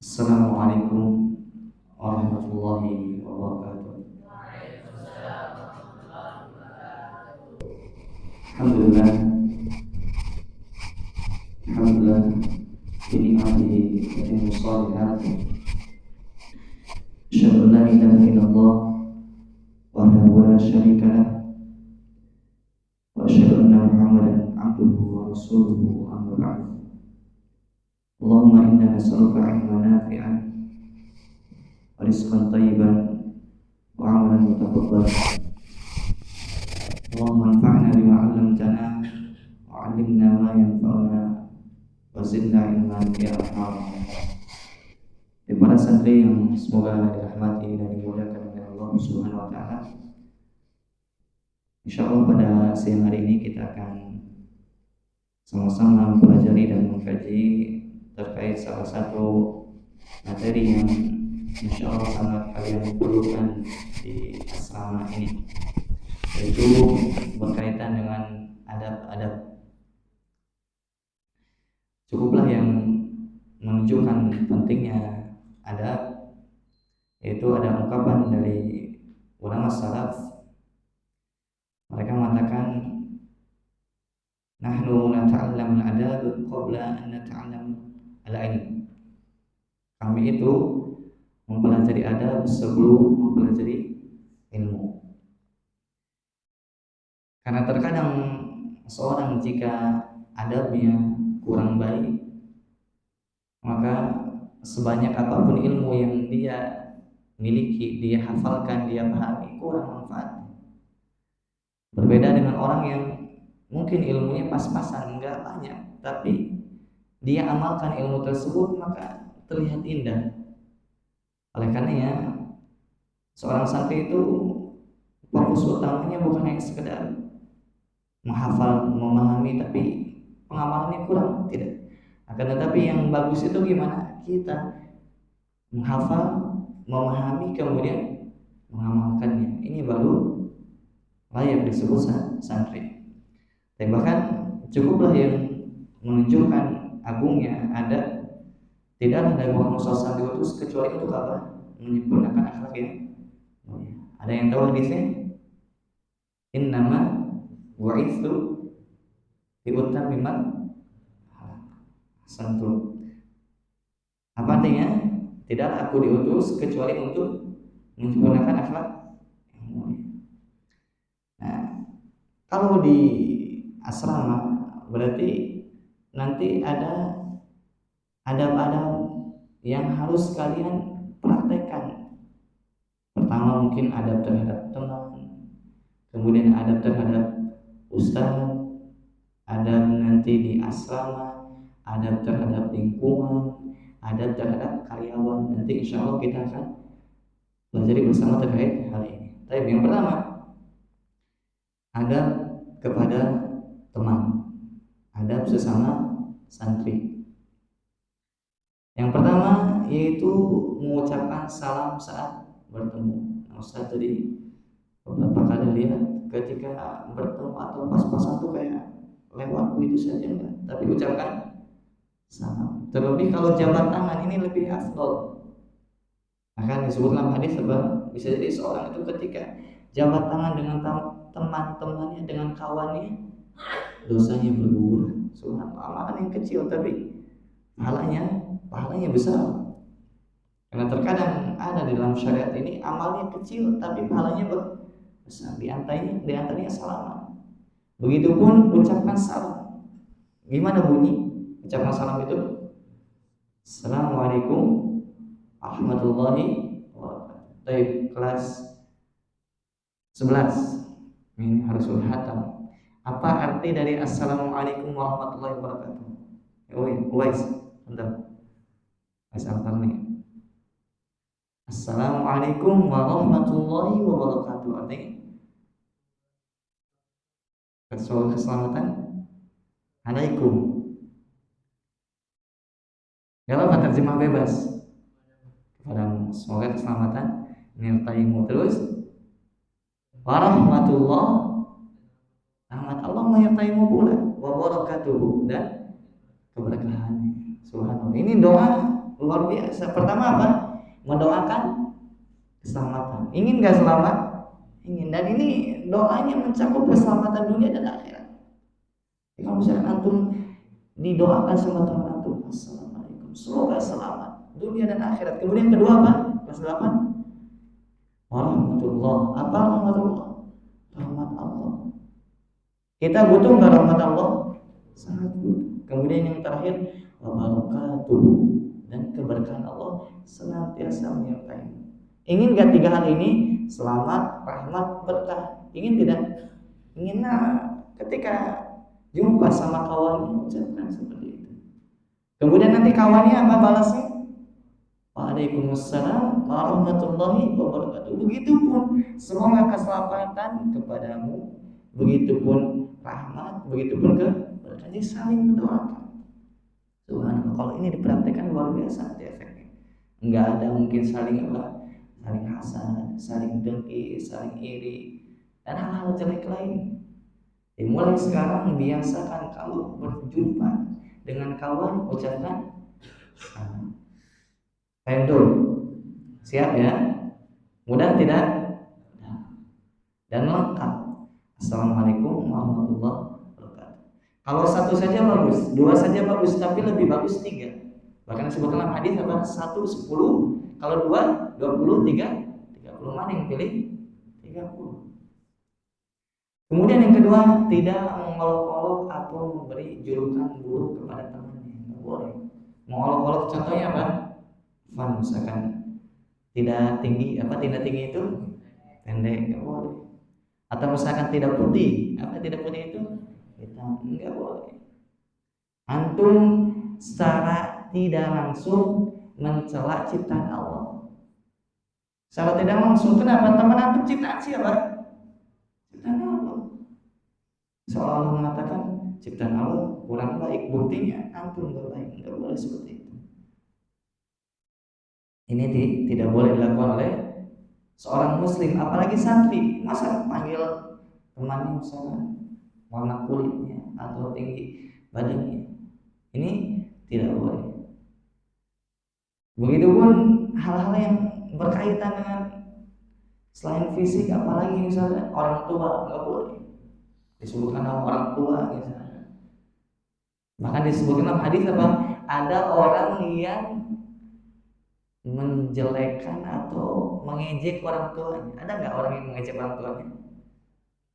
Assalamualaikum warahmatullahi wabarakatuh. Alhamdulillah, alhamdulillah. Ini adi tatimmu shalihat. Asyhadu an la ilaha illallah wahdahu la syarika lah wa asyhadu anna Muhammadan abduhu wa rasuluhu amma ba'du. Allahumma inna nas'aluka 'ilman nafi'an wa rizqan thayyiban wa 'amalan mutaqabbalan. Allahumma anfa'na bima 'allamtana wa 'allimna ma yanfa'una wa zidna ilman ya arhamar rahimin. Para santri yang semoga dirahmati dan dimuliakan oleh Allah Subhanahu wa taala. Insyaallah pada siang hari ini kita akan sama-sama mempelajari dan mengkaji terkait salah satu materi yang insyaallah sangat kalian perlukan di asrama ini, yaitu berkaitan dengan adab-adab. Cukuplah yang menunjukkan pentingnya adab, yaitu ada ungkapan dari ulama salaf. Mereka mengatakan, nahnu nata'allam al-adab qabla an nata'allam al-ilm. Kami itu mempelajari adab sebelum mempelajari ilmu. Karena terkadang seorang jika adabnya kurang baik, maka sebanyak apapun ilmu yang dia miliki, dia hafalkan, dia pahami, kurang manfaat. Berbeda dengan orang yang mungkin ilmunya pas-pasan, enggak banyak, tapi dia amalkan ilmu tersebut, maka terlihat indah. Oleh karenanya, seorang santri itu fokus utamanya bukan hanya sekedar menghafal, memahami, tapi pengamalannya kurang, tidak. Akan tetapi yang bagus itu gimana? Kita menghafal, memahami, kemudian mengamalkannya. Ini baru layak disebut santri. Dan bahkan cukuplah yang menunjukkan agungnya ada, tidak ada Muhammad SAW diutus kecuali untuk apa? Menyempurnakan akhlak yang mulia. Ada yang tahu hadisnya? Innama bu'itsu liutammima santu. Apa artinya? Tidak aku diutus kecuali untuk menyempurnakan akhlak yang mulia. Nah, kalau di asrama berarti nanti ada adab-adab yang harus kalian praktekkan. Pertama mungkin adab terhadap teman, kemudian adab terhadap ustaz, adab nanti di asrama, adab terhadap lingkungan, adab terhadap karyawan. Nanti insya Allah kita akan belajar bersama terkait hal ini. Tapi yang pertama, adab kepada teman, adab sesama santri. Yang pertama yaitu mengucapkan salam saat bertemu. Nah, Ustaz tadi beberapa kali lihat ketika bertemu atau pas-pasan tuh kayak lewat begitu saja enggak, tapi ucapkan salam. Terlebih kalau jabat tangan ini lebih afdol. Akan disebut dalam hadis sebab bisa jadi seorang itu ketika jabat tangan dengan teman-temannya, dengan kawannya, dosanya berguguran. Subhanallah, amalan yang kecil tapi pahalanya besar. Karena terkadang ada di dalam syariat ini amalnya kecil tapi pahalanya besar. Di antaranya salam. Begitupun ucapkan salam. Gimana bunyi ucapkan salam itu? Assalamualaikum warahmatullahi wabarakatuh. Baik, kelas 11. Ini harus hatam. Apa arti dari Assalamualaikum warahmatullahi wabarakatuh? Uwais, bentar. Assalamualaikum warahmatullahi wabarakatuh. Artinya keselamatan. Alaikum. Gak apa terjemah bebas. Kepadamu. Semoga keselamatan menyertaimu. Terus warahmatullah, rahmat Allah menyertaimu pula. Wabarakatuh, dan keberkahannya. Subhanallah. Ini doa luar biasa. Pertama apa? Mendoakan keselamatan. Ingin gak selamat? Ingin. Dan ini doanya mencakup keselamatan dunia dan akhirat. Jadi kalau misalkan antum didoakan sama teman antum, assalamualaikum, semoga selamat dunia dan akhirat. Kemudian kedua apa? Kelas 8, warahmatullah. Apa rahmatullah? Rahmat Allah. Kita butuh nggak rahmat Allah? Sangat butuh. Kemudian yang terakhir, wabarakatuh, dan keberkahan Allah senantiasa menyertai. Ingin gak tiga hal ini? Selamat, rahmat, berkah. Ingin tidak? Ingin. Nah, ketika jumpa sama kawannya ucapkan seperti itu. Kemudian nanti kawannya apa balasnya? Waalaikumsalam warahmatullahi wabarakatuh. Begitupun semoga keselamatan kepadamu. Begitupun rahmat, begitupun keberkahan. Jadi saling mendoakan. Subhanallah, kalau ini dipraktekkan luar biasa efeknya. Enggak ada mungkin saling apa? Saling hasad, saling dengki, saling iri, dan hal-hal jelek lain. Mulai sekarang biasakan kalau berjumpa dengan kawan ucapkan salam. Tentu, siap ya? Mudah tidak? Dan lengkap. Assalamualaikum warahmatullahi wabarakatuh. Kalau satu saja bagus, dua saja bagus, tapi lebih bagus tiga. Bahkan disebutkan dalam hadis apa? 1 10. Kalau 2 20, 3 30. Mana yang pilih? 30. Kemudian yang kedua, tidak mengolok-olok atau memberi julukan buruk kepada temannya. Tidak boleh. Mengolok-olok contohnya apa? Misalkan tidak tinggi, tidak tinggi itu pendek, tidak boleh. Atau misalkan tidak putih, tidak putih itu hitam, enggak boleh. Antum secara tidak langsung mencela ciptaan Allah. Secara tidak langsung, kenapa? Teman antum ciptaan siapa? Ciptaan Allah. Seolah-olah mengatakan ciptaan Allah kurang baik, buktinya antum baik. Tidak boleh seperti itu. Ini tidak boleh dilakukan oleh seorang muslim, apalagi santri. Masa panggil temannya misalnya warna kulitnya atau tinggi badannya, ini tidak boleh. Begitupun hal-hal yang berkaitan dengan selain fisik, apalagi misalnya orang tua, nggak boleh disebutkan nama orang tua misalnya. Bahkan disebutkan dalam hadis apa? Ada orang yang menjelekkan atau mengejek orang tuanya. Ada nggak orang yang mengejek orang tuanya?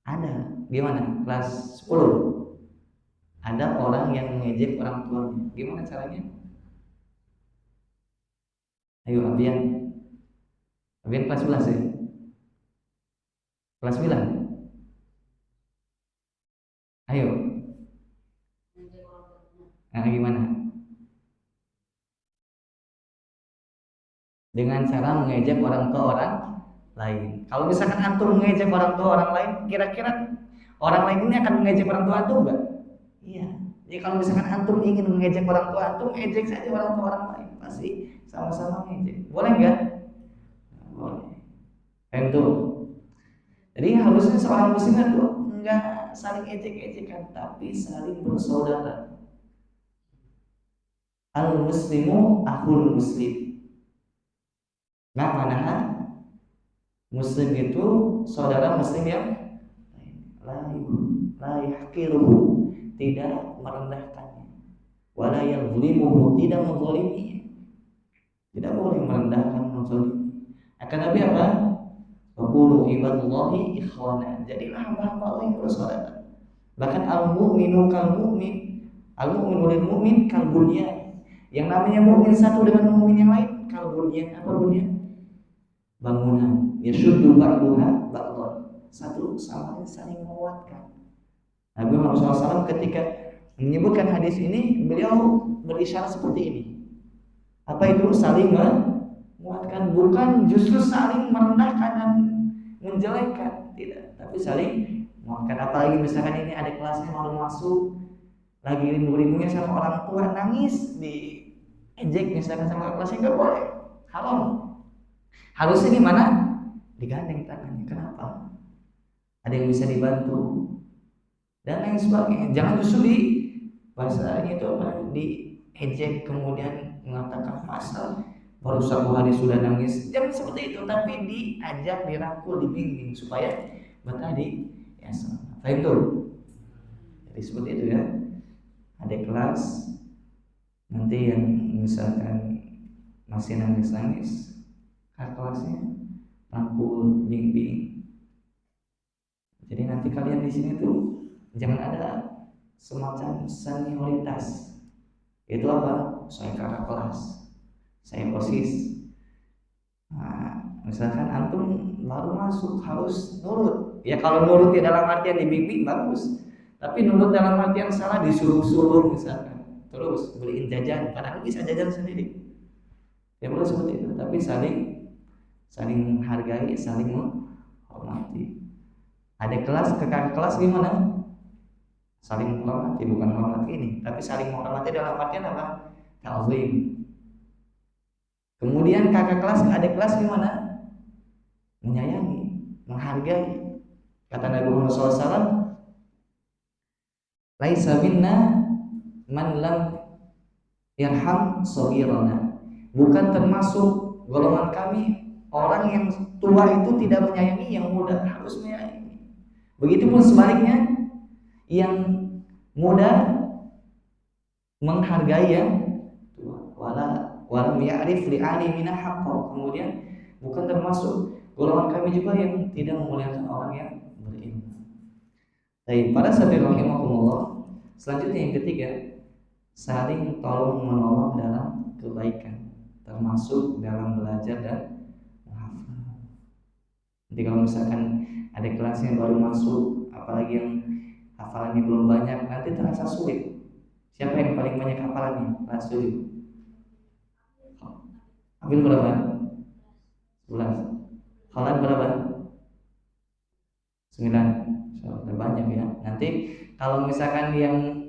Ada. Gimana? Kelas 10. Ada orang yang mengejek orang tuanya. Gimana caranya? Ayo Abian. Abian kelas 11 ya? Kelas 9. Ayo. Nah, gimana? Dengan cara mengejek orang tua orang lain. Kalau misalkan antum mengejek orang tua orang lain, kira-kira orang lain ini akan mengejek orang tua antum enggak? Iya. Jadi kalau misalkan antum ingin mengejek orang tua antum, ejek saja orang tua orang lain, pasti sama-sama mengejek. Boleh enggak? Boleh. Tentu. Jadi harusnya seorang muslim itu enggak saling ejek-ejekan, tapi saling bersaudara. Al-muslimu akhul muslim. Nah, mana muslim itu saudara muslim yang la yahqiruhu, tidak merendahkannya, wala yadhlimuhu, tidak menzaliminya. Tidak boleh merendahkan, menzalimi. Akan tapi apa? Waqulu ibadullahi ikhwana. Jadilah hamba-hamba Allah yang bersaudara. Bahkan al-mu'minu kal mu'min, al-mu'minu lil mu'min kal bunyan. Yang namanya mukmin satu dengan mukmin yang lain kal bunyan. Apa bunyan? Bangunan. Yashuddu ba'duha ba'dhan. Satu sama lain saling menguatkan. Nabi Muhammad SAW ketika menyebutkan hadis ini, beliau berisyarat seperti ini. Apa itu? Saling menguatkan, bukan justru saling merendahkan dan menjelekkan, tidak, tapi saling menguatkan. Apalagi misalkan ini ada kelasnya malu masuk, lagi rindu-rindunya sama orang tua, nangis di ejek misalkan sama kelasnya, nggak boleh, haram. Harusnya gimana? Digandeng tangannya. Kenapa? Ada yang bisa dibantu dan lain sebagainya. Jangan justru di bahasanya itu apa? Di ejek kemudian mengatakan masa baru 1 hari sudah nangis, jangan seperti itu, tapi diajak, dirangkul, dibimbing supaya betah di ya sama. Baik tuh. Jadi seperti itu ya. Ada kelas nanti yang misalkan masih nangis-nangis, kakak kelasnya rangkul, bimbing. Jadi nanti kalian di sini tuh jangan ada semacam senioritas. Itu apa? Saya kakak kelas, saya OSIS. Nah, misalkan antum baru masuk harus nurut. Ya kalau nurut ya dalam artian dibimbing bagus. Tapi nurut dalam artian salah disuruh-suruh misalkan. Terus beliin jajan, padahal bisa jajan sendiri. Ya boleh seperti itu, tapi saling saling menghargai, saling menghormati. Ada kelas ke kakak kelas gimana? Saling menghormati, bukan hormat ini, tapi saling menghormati dalam artian apa? Ta'zim. Kemudian kakak kelas ke adik kelas gimana? Menyayangi, menghargai. Kata Nabi Muhammad SAW, laisa minna man lam yarham shagirana. Bukan termasuk golongan kami orang yang tua itu tidak menyayangi yang muda, harus menyayangi. Begitupun sebaliknya, yang muda menghargai yang tua. Walam ya'rif li'alimina haqqo. Kemudian bukan termasuk golongan kami juga yang tidak memuliakan orang yang berilmu. Baik, para sahabat rahimakumullah. Selanjutnya yang ketiga, saling tolong menolong dalam kebaikan, termasuk dalam belajar dan menghafal. Jadi kalau misalkan ada kelas yang baru masuk, apalagi yang hafalannya belum banyak, nanti terasa sulit. Siapa yang paling banyak hafalannya? Kelas 7. Ambil berapa? 11. Hafalan berapa? 9. So, udah banyak ya. Nanti kalau misalkan yang